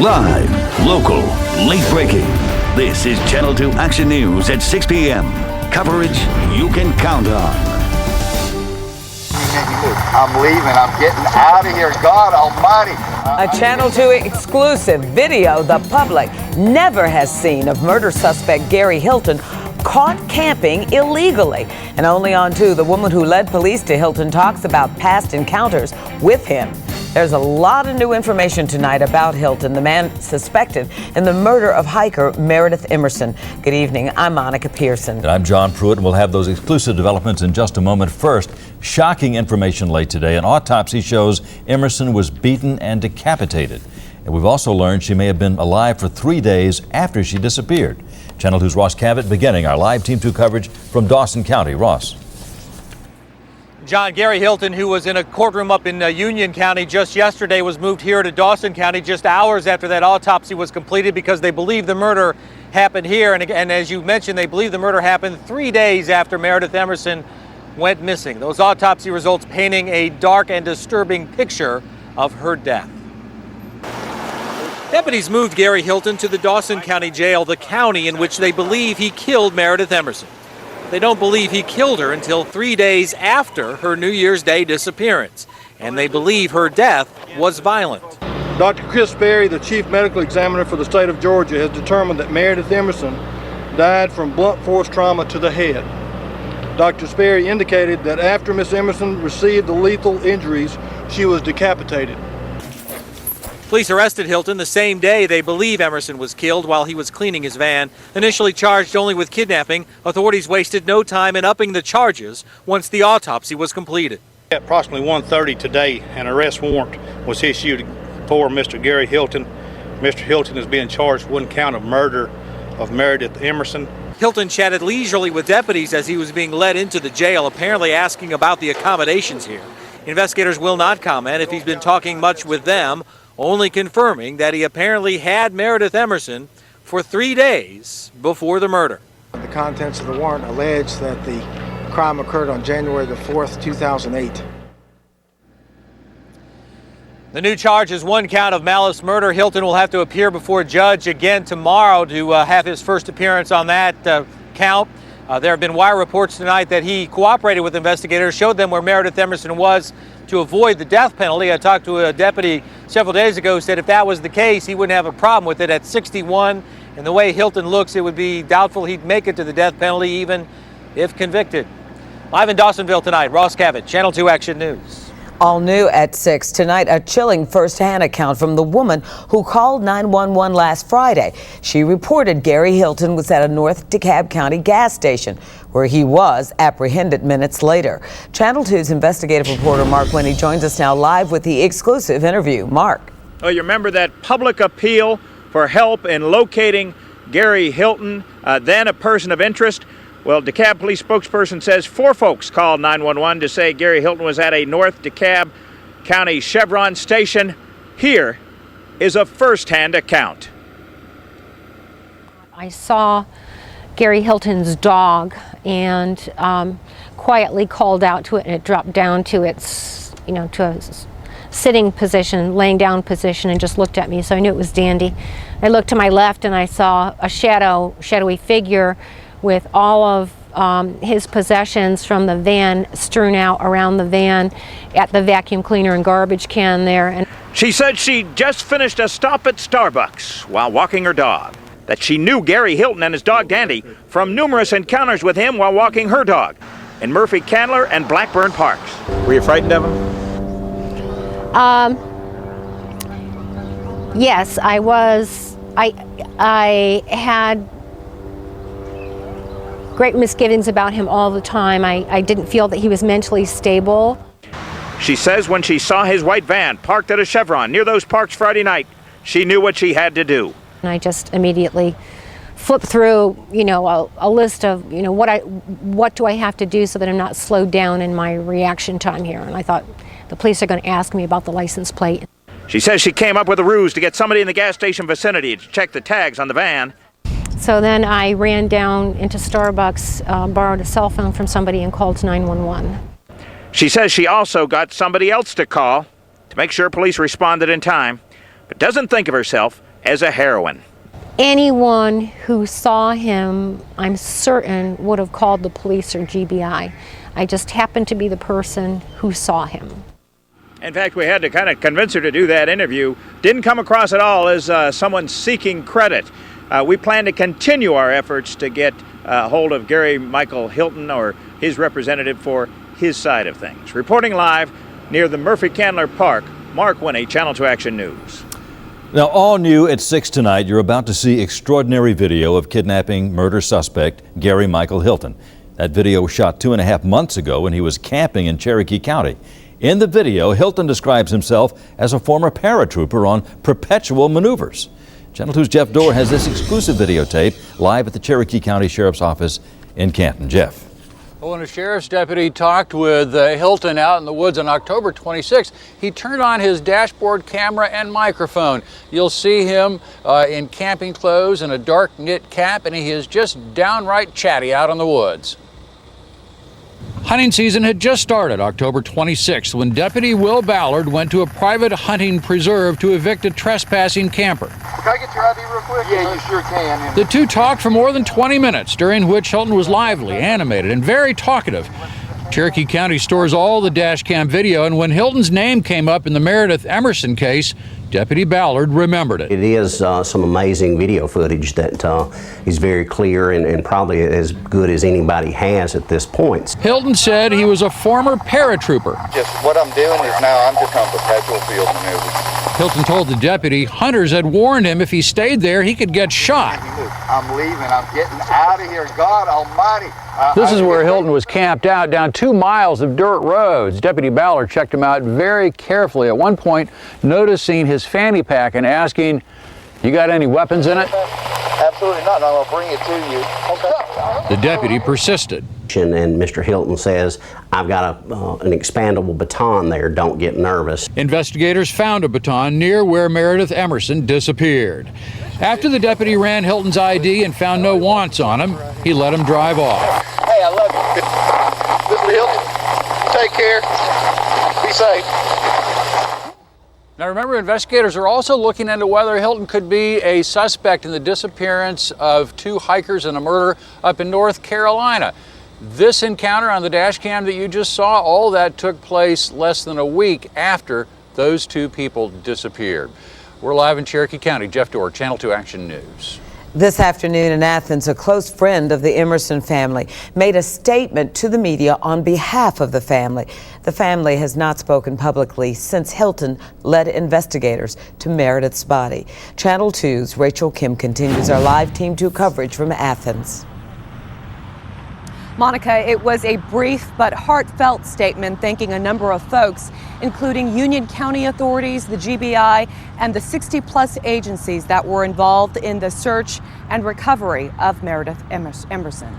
Live, local, late breaking. This is Channel 2 Action News at 6 p.m. Coverage you can count on. I'm leaving. I'm getting out of here. God almighty. A Channel 2 exclusive video the public never has seen of murder suspect Gary Hilton caught camping illegally. And only on 2, the woman who led police to Hilton talks about past encounters with him. There's a lot of new information tonight about Hilton, the man suspected in the murder of hiker Meredith Emerson. Good evening. I'm Monica Pearson. And I'm John Pruitt, and we'll have those exclusive developments in just a moment. First, shocking information late today. An autopsy shows Emerson was beaten and decapitated. And we've also learned she may have been alive for 3 days after she disappeared. Channel 2's Ross Cavett beginning our live Team 2 coverage from Dawson County. Ross. John, Gary Hilton, who was in a courtroom up in Union County just yesterday, was moved here to Dawson County just hours after that autopsy was completed because they believe the murder happened here. And as you mentioned, they believe the murder happened 3 days after Meredith Emerson went missing. Those autopsy results painting a dark and disturbing picture of her death. Deputies moved Gary Hilton to the Dawson County Jail, the county in which they believe he killed Meredith Emerson. They don't believe he killed her until 3 days after her New Year's Day disappearance, and they believe her death was violent. Dr. Chris Berry, the chief medical examiner for the state of Georgia, has determined that Meredith Emerson died from blunt force trauma to the head. Dr. Sperry indicated that after Miss Emerson received the lethal injuries, she was decapitated. Police arrested Hilton the same day they believe Emerson was killed while he was cleaning his van. Initially charged only with kidnapping, authorities wasted no time in upping the charges once the autopsy was completed. At approximately 1:30 today, an arrest warrant was issued for Mr. Gary Hilton. Mr. Hilton is being charged with 1 count of murder of Meredith Emerson. Hilton chatted leisurely with deputies as he was being led into the jail, apparently asking about the accommodations here. Investigators will not comment if he's been talking much with them, only confirming that he apparently had Meredith Emerson for 3 days before the murder. The contents of the warrant allege that the crime occurred on January the 4th, 2008. The new charge is 1 count of malice murder. Hilton will have to appear before a judge again tomorrow to have his first appearance on that count. There have been wire reports tonight that he cooperated with investigators, showed them where Meredith Emerson was to avoid the death penalty. I talked to a deputy several days ago who said if that was the case, he wouldn't have a problem with it. At 61, and the way Hilton looks, it would be doubtful he'd make it to the death penalty even if convicted. Live in Dawsonville tonight, Ross Cavett, Channel 2 Action News. All new at 6 tonight, a chilling first-hand account from the woman who called 911 last Friday. She reported Gary Hilton was at a North DeKalb County gas station, where he was apprehended minutes later. Channel 2's investigative reporter Mark Winnie joins us now live with the exclusive interview. Mark. Oh, you remember that public appeal for help in locating Gary Hilton, then a person of interest? Well, DeKalb police spokesperson says 4 folks called 911 to say Gary Hilton was at a North DeKalb County Chevron station. Here is a first-hand account. I saw Gary Hilton's dog and quietly called out to it, and it dropped down to its, to a sitting position, laying down position, and just looked at me, so I knew it was Dandy. I looked to my left and I saw a shadowy figure with all of his possessions from the van strewn out around the van at the vacuum cleaner and garbage can there. And she said she just finished a stop at Starbucks while walking her dog, that she knew Gary Hilton and his dog Dandy from numerous encounters with him while walking her dog in Murphy Candler and Blackburn Parks. Were you frightened of him? Yes, I was. I had great misgivings about him all the time. I didn't feel that he was mentally stable. She says when she saw his white van parked at a Chevron near those parks Friday night, she knew what she had to do. And I just immediately flipped through, a list of, what do I have to do so that I'm not slowed down in my reaction time here. And I thought the police are going to ask me about the license plate. She says she came up with a ruse to get somebody in the gas station vicinity to check the tags on the van. So then I ran down into Starbucks, borrowed a cell phone from somebody and called 911. She says she also got somebody else to call to make sure police responded in time. but doesn't think of herself as a heroine. Anyone who saw him, I'm certain, would have called the police or GBI. I just happened to be the person who saw him. In fact, we had to kind of convince her to do that interview. Didn't come across at all as someone seeking credit. We plan to continue our efforts to get hold of Gary Michael Hilton or his representative for his side of things. Reporting live near the Murphy-Candler Park, Mark Winnie, Channel 2 Action News. Now, all new at 6 tonight, you're about to see extraordinary video of kidnapping murder suspect Gary Michael Hilton. That video was shot 2.5 months ago when he was camping in Cherokee County. In the video, Hilton describes himself as a former paratrooper on perpetual maneuvers. Channel 2's Jeff Dorr has this exclusive videotape live at the Cherokee County Sheriff's Office in Canton. Jeff. When a sheriff's deputy talked with Hilton out in the woods on October 26th, he turned on his dashboard camera and microphone. You'll see him in camping clothes and a dark knit cap, and he is just downright chatty out in the woods. Hunting season had just started October 26th when Deputy Will Ballard went to a private hunting preserve to evict a trespassing camper. Can I get your ID real quick? Yeah, you sure can. The two talked for more than 20 minutes, during which Hilton was lively, animated, and very talkative. Cherokee County stores all the dash cam video, and when Hilton's name came up in the Meredith Emerson case, Deputy Ballard remembered it. It is some amazing video footage that is very clear and probably as good as anybody has at this point. Hilton said he was a former paratrooper. Just what I'm doing is now I'm just on perpetual field maneuvers. Hilton told the deputy hunters had warned him if he stayed there, he could get shot. I'm leaving. I'm getting out of here. God almighty. This is where Hilton was camped out down 2 miles of dirt roads. Deputy Ballard checked him out very carefully, at one point noticing his fanny pack and asking, "You got any weapons in it?" Absolutely not. I'm going to bring it to you. Okay. The deputy persisted. And Mr. Hilton says, "I've got an expandable baton there. Don't get nervous." Investigators found a baton near where Meredith Emerson disappeared. After the deputy ran Hilton's ID and found no wants on him, he let him drive off. Hey, I love you. Mr. Hilton, take care. Be safe. Now remember, investigators are also looking into whether Hilton could be a suspect in the disappearance of 2 hikers and a murder up in North Carolina. This encounter on the dash cam that you just saw, all that took place less than a week after those 2 people disappeared. We're live in Cherokee County. Jeff Dorr, Channel 2 Action News. This afternoon in Athens, a close friend of the Emerson family made a statement to the media on behalf of the family. The family has not spoken publicly since Hilton led investigators to Meredith's body. Channel 2's Rachel Kim continues our live Team 2 coverage from Athens. Monica, it was a brief but heartfelt statement thanking a number of folks, including Union County authorities, the GBI, and the 60-plus agencies that were involved in the search and recovery of Meredith Emerson.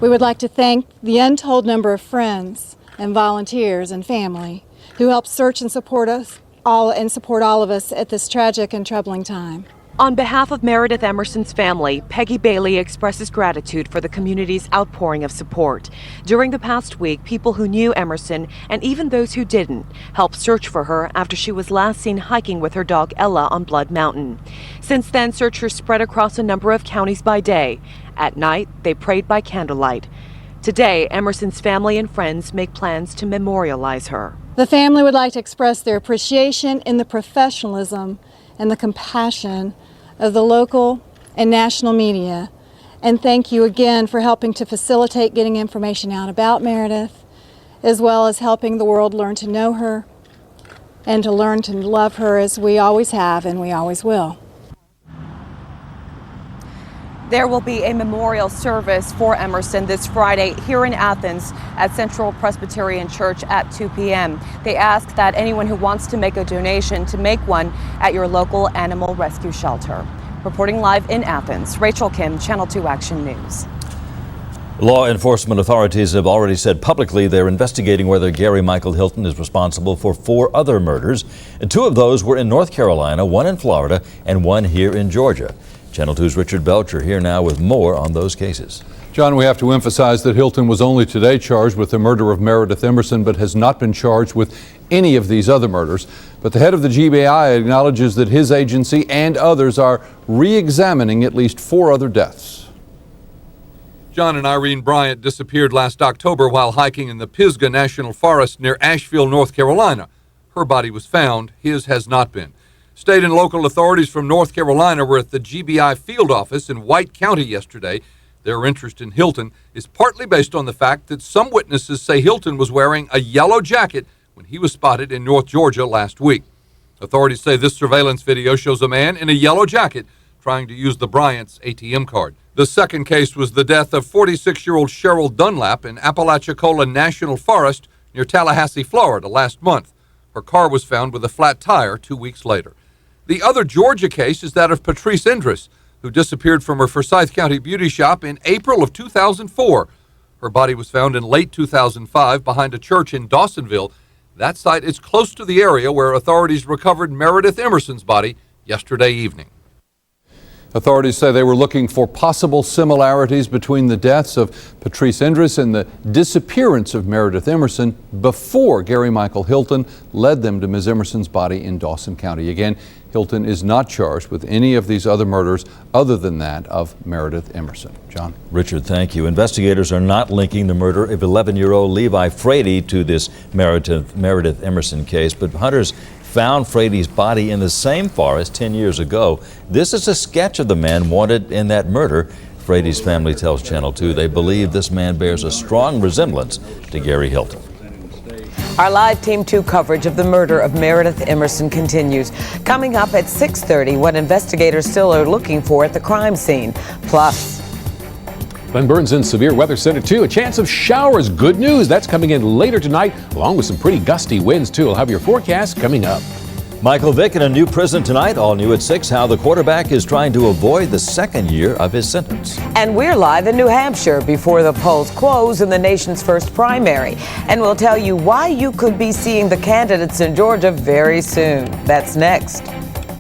We would like to thank the untold number of friends and volunteers and family who helped search and support us all of us at this tragic and troubling time. On behalf of Meredith Emerson's family, Peggy Bailey expresses gratitude for the community's outpouring of support. During the past week, people who knew Emerson, and even those who didn't, helped search for her after she was last seen hiking with her dog Ella on Blood Mountain. Since then, searchers spread across a number of counties by day. At night, they prayed by candlelight. Today, Emerson's family and friends make plans to memorialize her. The family would like to express their appreciation in the professionalism and the compassion of the local and national media. And thank you again for helping to facilitate getting information out about Meredith, as well as helping the world learn to know her and to learn to love her as we always have and we always will. There will be a memorial service for Emerson this Friday here in Athens at Central Presbyterian Church at 2 p.m. They ask that anyone who wants to make a donation to make one at your local animal rescue shelter. Reporting live in Athens, Rachel Kim, Channel 2 Action News. Law enforcement authorities have already said publicly they're investigating whether Gary Michael Hilton is responsible for 4 other murders. 2 of those were in North Carolina, 1 in Florida, and 1 here in Georgia. Channel 2's Richard Belcher here now with more on those cases. John, we have to emphasize that Hilton was only today charged with the murder of Meredith Emerson, but has not been charged with any of these other murders. But the head of the GBI acknowledges that his agency and others are re-examining at least 4 other deaths. John and Irene Bryant disappeared last October while hiking in the Pisgah National Forest near Asheville, North Carolina. Her body was found. His has not been. State and local authorities from North Carolina were at the GBI field office in White County yesterday. Their interest in Hilton is partly based on the fact that some witnesses say Hilton was wearing a yellow jacket when he was spotted in North Georgia last week. Authorities say this surveillance video shows a man in a yellow jacket trying to use the Bryant's ATM card. The second case was the death of 46-year-old Cheryl Dunlap in Appalachian National Forest near Tallahassee, Florida, last month. Her car was found with a flat tire 2 weeks later. The other Georgia case is that of Patrice Indris, who disappeared from her Forsyth County beauty shop in April of 2004. Her body was found in late 2005 behind a church in Dawsonville. That site is close to the area where authorities recovered Meredith Emerson's body yesterday evening. Authorities say they were looking for possible similarities between the deaths of Patrice Indris and the disappearance of Meredith Emerson before Gary Michael Hilton led them to Ms. Emerson's body in Dawson County. Again, Hilton is not charged with any of these other murders other than that of Meredith Emerson. John? Richard, thank you. Investigators are not linking the murder of 11-year-old Levi Frady to this Meredith Emerson case, but hunters found Frady's body in the same forest 10 years ago. This is a sketch of the man wanted in that murder. Frady's family tells Channel 2 they believe this man bears a strong resemblance to Gary Hilton. Our live Team 2 coverage of the murder of Meredith Emerson continues. Coming up at 6:30, what investigators still are looking for at the crime scene. Plus, Glenn Burns in Severe Weather Center 2. A chance of showers. Good news. That's coming in later tonight, along with some pretty gusty winds, too. We'll have your forecast coming up. Michael Vick in a new prison tonight. All new at 6, how the quarterback is trying to avoid the second year of his sentence. and we're live in New Hampshire before the polls close in the nation's first primary. And we'll tell you why you could be seeing the candidates in Georgia very soon. That's next.